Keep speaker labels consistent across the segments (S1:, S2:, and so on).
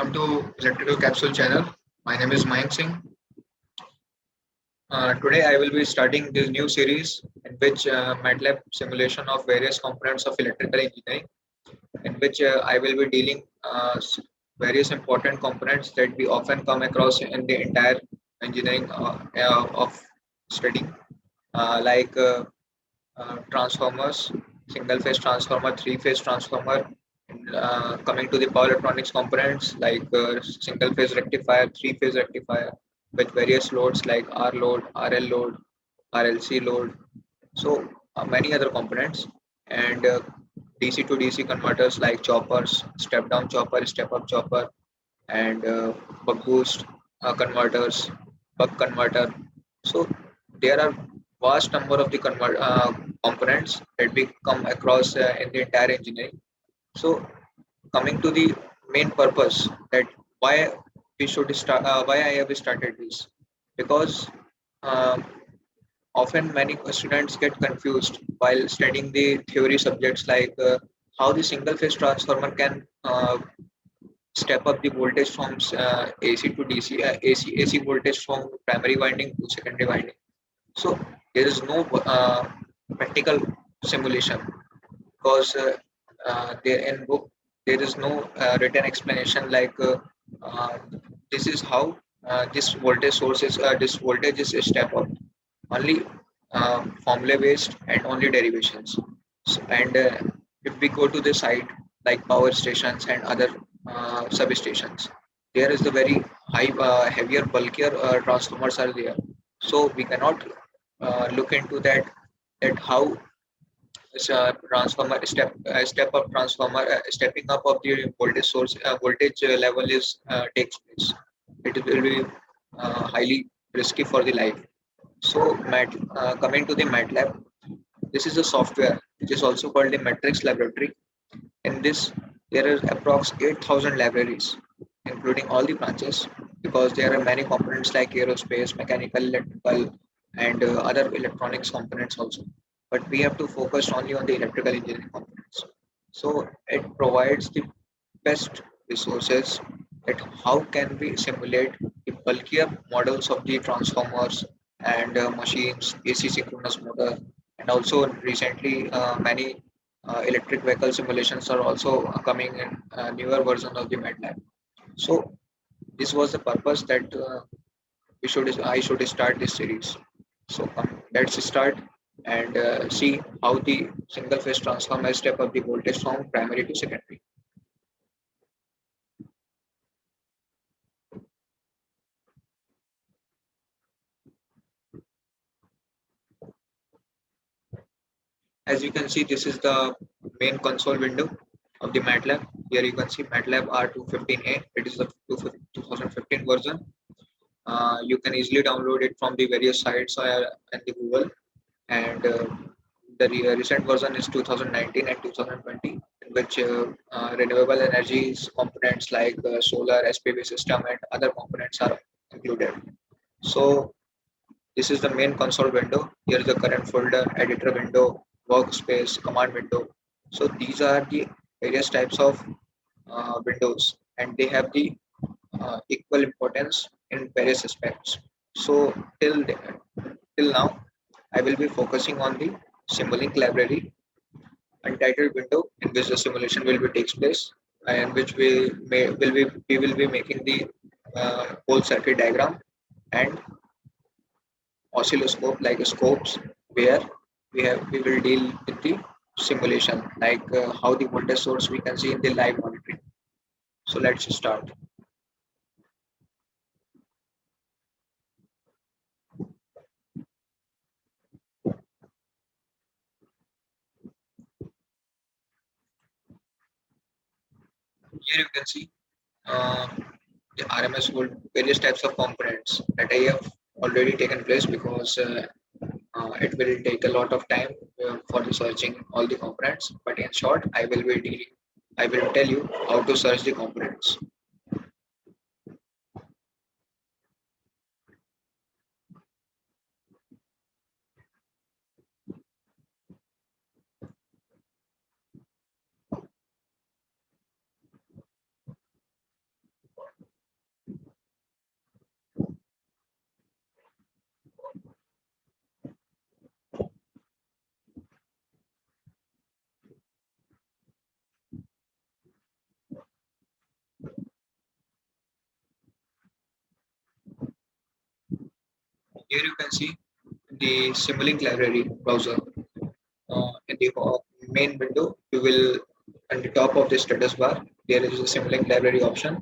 S1: Welcome to Electrical Capsule channel. My name is Mayank Singh. Today I will be starting this new series in which MATLAB simulation of various components of electrical engineering, in which I will be dealing various important components that we often come across in the entire engineering of studying, like transformers, single phase transformer, three phase transformer. Coming to the power electronics components like single phase rectifier, three phase rectifier with various loads like R load, RL load, RLC load. So many other components and DC to DC converters like choppers, step down chopper, step up chopper, and buck boost converters, buck converter. So there are vast number of the components that we come across in the entire engineering. So coming to the main purpose that why we should start, why I have started this, because um, often many students get confused while studying the theory subjects like how the single phase transformer can step up the voltage from AC to DC, AC voltage from primary winding to secondary winding. So there is no practical simulation because there in book there is no written explanation like uh, this is how this voltage source is this voltage is a step up. Only formula based and only derivations. So, and if we go to the site like power stations and other substations, there is the very high, heavier, bulkier transformers are there. So we cannot look into that how this transformer step up transformer stepping up of the voltage source voltage level is takes place. It will be highly risky for the life. So, coming to the MATLAB, this is a software which is also called the Matrix Laboratory. In this, there are approx 8,000 libraries, including all the branches, because there are many components like aerospace, mechanical, electrical, and other electronics components also. But we have to focus only on the electrical engineering components. So, it provides the best resources that how can we simulate the bulkier models of the transformers and machines, AC synchronous motor, and also recently many electric vehicle simulations are also coming in newer version of the MATLAB. So this was the purpose that we should I should start this series. So let's start and see how the single phase transformer step up the voltage from primary to secondary. As you can see, this is the main console window of the MATLAB. Here you can see MATLAB R215A. It is the 2015 version. You can easily download it from the various sites and the Google. And the recent version is 2019 and 2020, in which renewable energies components like solar, SPV system, and other components are included. So this is the main console window. Here is the current folder, editor window, workspace, command window. So these are the various types of windows, and they have the equal importance in various aspects. So till now, I will be focusing on the Simulink library untitled window in which the simulation will be takes place, and which we will be making the whole circuit diagram and oscilloscope like scopes where we will deal with the simulation like how the voltage source we can see in the live monitoring. So let's start. Here you can see uh, the RMS volt various types of components that I have already taken place because it will take a lot of time for the searching all the components, but in short I will tell you how to search the components. Here you can see the Simulink library browser. In the main window, you will, at the top of the status bar, there is a Simulink library option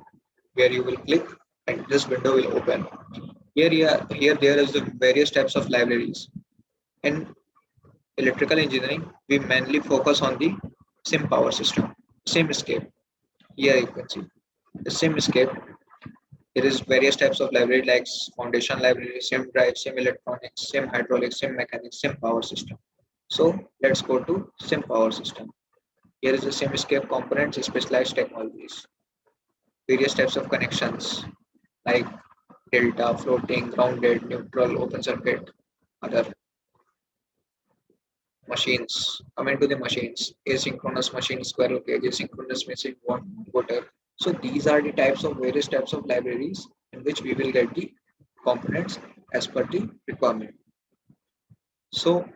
S1: where you will click and this window will open. Here there is the various types of libraries. In electrical engineering, we mainly focus on the sim power system, SimScape. Here you can see the SimScape. There is various types of library like foundation library, sim drive, sim electronics, sim hydraulics, sim mechanics, sim power system. So let's go to sim power system. Here is the SimScape components, specialized technologies, various types of connections like delta, floating, grounded, neutral, open circuit, other machines. Coming to the machines, asynchronous machine, squirrel cage, asynchronous machine, water. So these are the types of various types of libraries in which we will get the components as per the requirement. So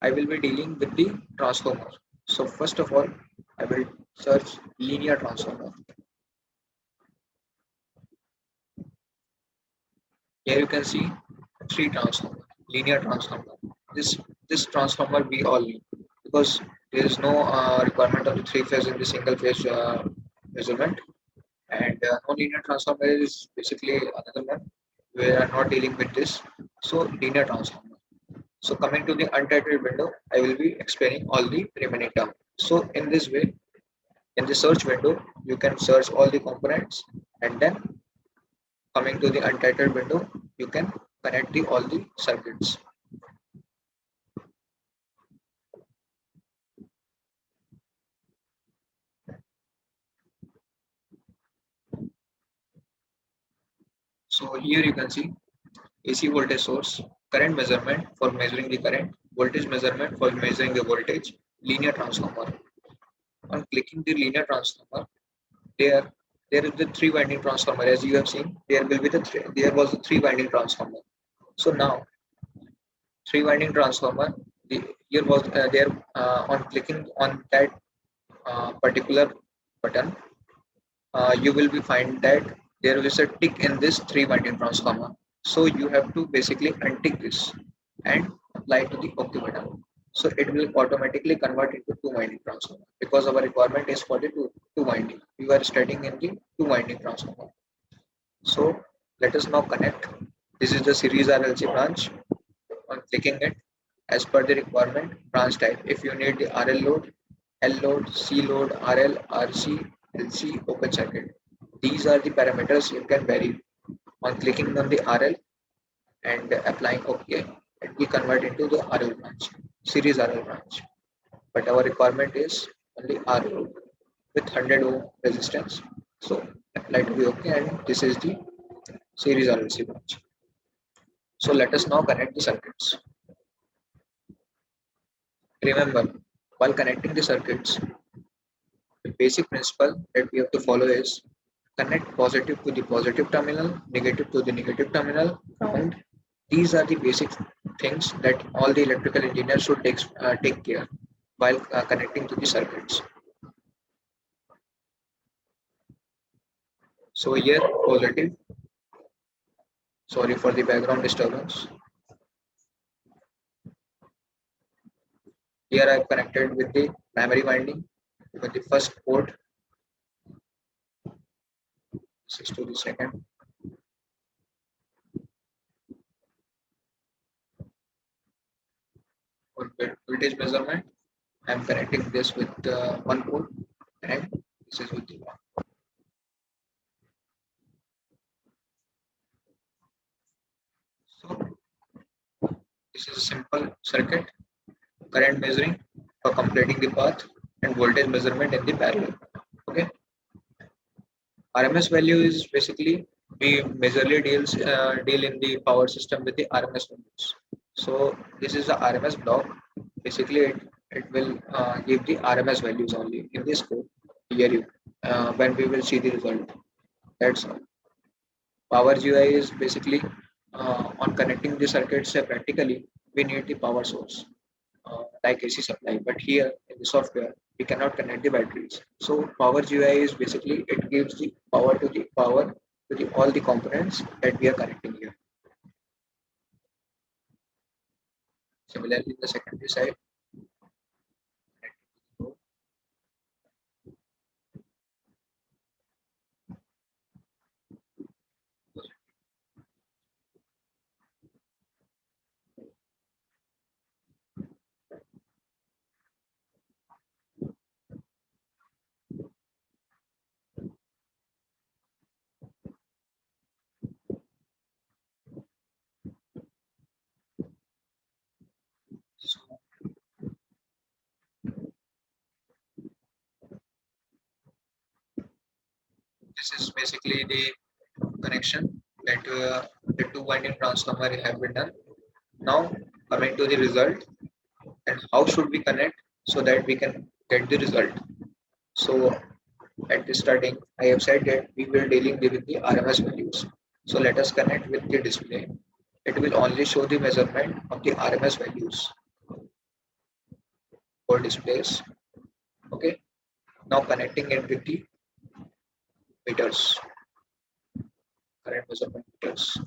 S1: I will be dealing with the transformer. So first of all, I will search linear transformer. Here you can see three transformer, linear transformer. This transformer we all need because there is no requirement of the three phase in the single phase measurement, and non-linear transformer is basically another one. We are not dealing with this. So linear transformer. So coming to the untitled window, I will be explaining all the remaining term. So in this way, in the search window, you can search all the components, and then coming to the untitled window, you can connect all the circuits. So here you can see AC voltage source, current measurement for measuring the current, voltage measurement for measuring the voltage, linear transformer. On clicking the linear transformer, there there is the three winding transformer. As you have seen, there will be there was a three winding transformer. So now three winding transformer. Here was there on clicking on that particular button, you will be find that there is a tick in this three winding transformer. So you have to basically untick this and apply to the OK button. So it will automatically convert into two winding transformer because our requirement is for the two winding. We are studying in the two winding transformer. So let us now connect. This is the series RLC branch. On clicking it, as per the requirement, branch type. If you need the RL load, L load, C load, RL, RC, LC, open circuit. These are the parameters you can vary. On clicking on the RL and applying OK, it will convert into the RL branch, series RL branch. But our requirement is only R load with 100 ohm resistance. So apply to be OK, and this is the series RLC branch. So let us now connect the circuits. Remember, while connecting the circuits, the basic principle that we have to follow is connect positive to the positive terminal, negative to the negative terminal, ground. These are the basic things that all the electrical engineers should take care while connecting to the circuits. So here positive, sorry for the background disturbance. Here I have connected with the primary winding with the first port. This is to the second. For voltage measurement, I am connecting this with one port, and this is with the one. So this is a simple circuit, current measuring for completing the path, and voltage measurement in the parallel. Okay. RMS value is basically we majorly deal in the power system with the RMS values. So this is the RMS block. Basically, it will give the RMS values only in this code. Here you when we will see the result. That's all. Power GUI is basically on connecting the circuits practically we need the power source like AC supply. But here in the software we cannot connect the batteries. So power GUI is basically it gives the power to the all the components that we are connecting here. Similarly, the secondary side, so this is basically the connection that the two winding transformer have been done. Now coming to the result and how should we connect so that we can get the result. So at the starting, I have said that we will dealing with the RMS values. So let us connect with the display. It will only show the measurement of the RMS values for displays. Okay. Now connecting it with the meters, current measurement meters.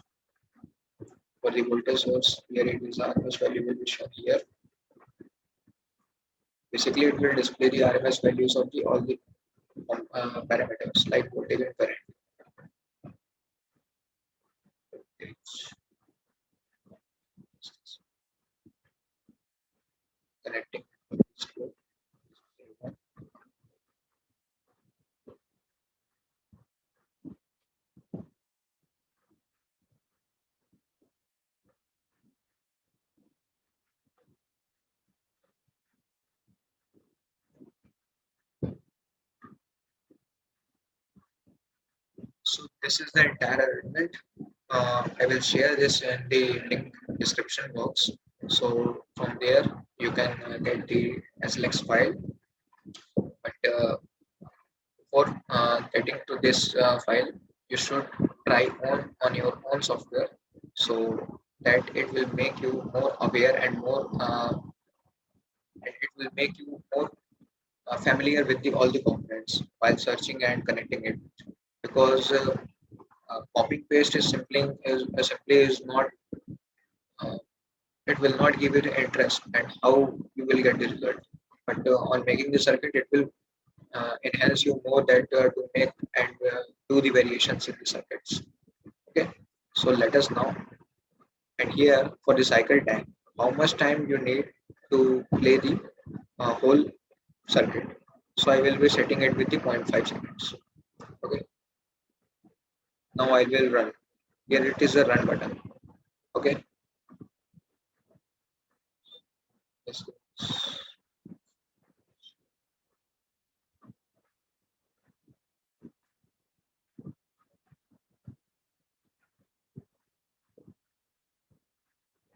S1: For the voltage source, here it is RMS value will be shown here. Basically, it will display the RMS values of the all the parameters like voltage and current. Connecting. So this is the entire arrangement. I will share this in the link description box. So from there you can get the SLX file. But before getting to this file, you should try on your own software so that it will make you more aware and more and it will make you more familiar with the all the components while searching and connecting it because copy paste is simply is not uh, it will not give you the interest and how you will get the result. But on making the circuit, it will enhance you more that to make and do the variations in the circuits. Okay, so let us now and here for the cycle time, how much time you need to play the whole circuit. So I will be setting it with the 0.5 seconds. Okay, now I will run. Here it is a run button. Okay, yes.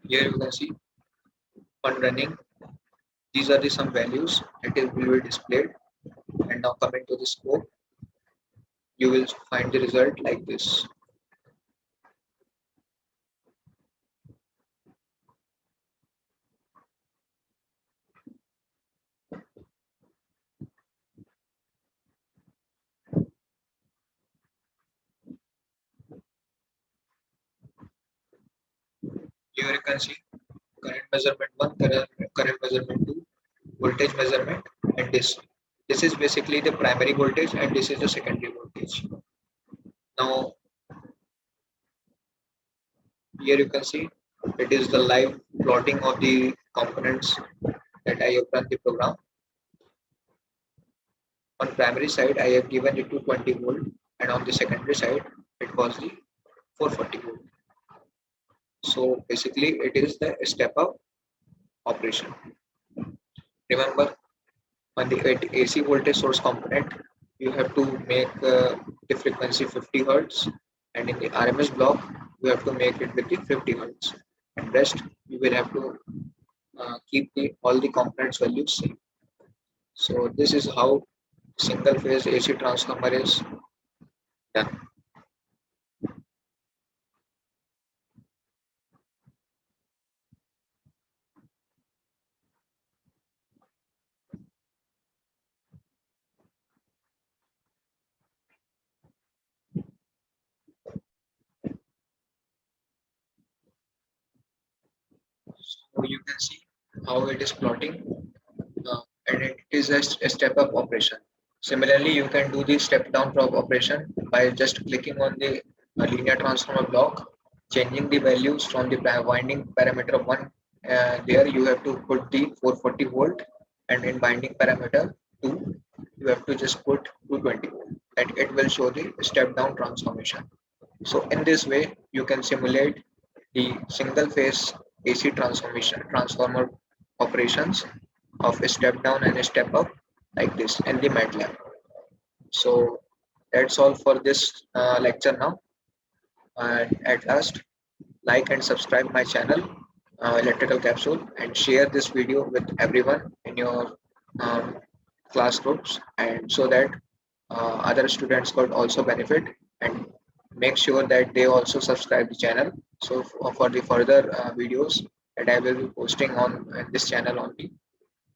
S1: Here you can see on running. These are the some values that will be displayed. And now coming to the scope, you will find the result like this. Here you can see current measurement one, current measurement two, voltage measurement, and this. This is basically the primary voltage, and this is the secondary voltage. Now here you can see it is the live plotting of the components that I have run the program. On primary side, I have given it to 20 volt, and on the secondary side, it was the 440 volt. So basically, it is the step up operation. Remember, on the AC voltage source component, you have to make the frequency 50 hertz, and in the RMS block, you have to make it with the 50 hertz. And rest, you will have to keep the all the components values same. So this is how single phase AC transformer is done. So you can see how it is plotting, and it is a step up operation. Similarly, you can do the step down prop operation by just clicking on the linear transformer block, changing the values from the winding parameter 1. There you have to put the 440 volt, and in binding parameter 2, you have to just put 220 volt, and it will show the step down transformation. So in this way, you can simulate the single phase AC transformer operations of a step down and a step up like this in the MATLAB. So that's all for this lecture now. And at last, like and subscribe my channel, Electrical Capsule, and share this video with everyone in your um, class groups, and so that other students could also benefit, and make sure that they also subscribe the channel. So for the further videos that I will be posting on this channel only,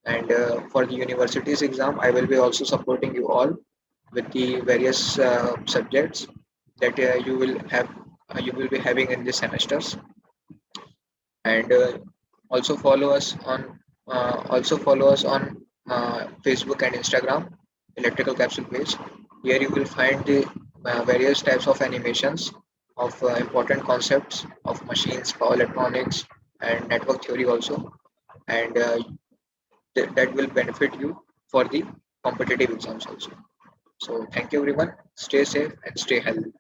S1: and for the university's exam, I will be also supporting you all with the various subjects that you will be having in the semesters. And also follow us on Facebook and Instagram, Electrical Capsule page. Here you will find the various types of animations of important concepts of machines, power electronics, and network theory also, and that will benefit you for the competitive exams also. So thank you everyone. Stay safe and stay healthy.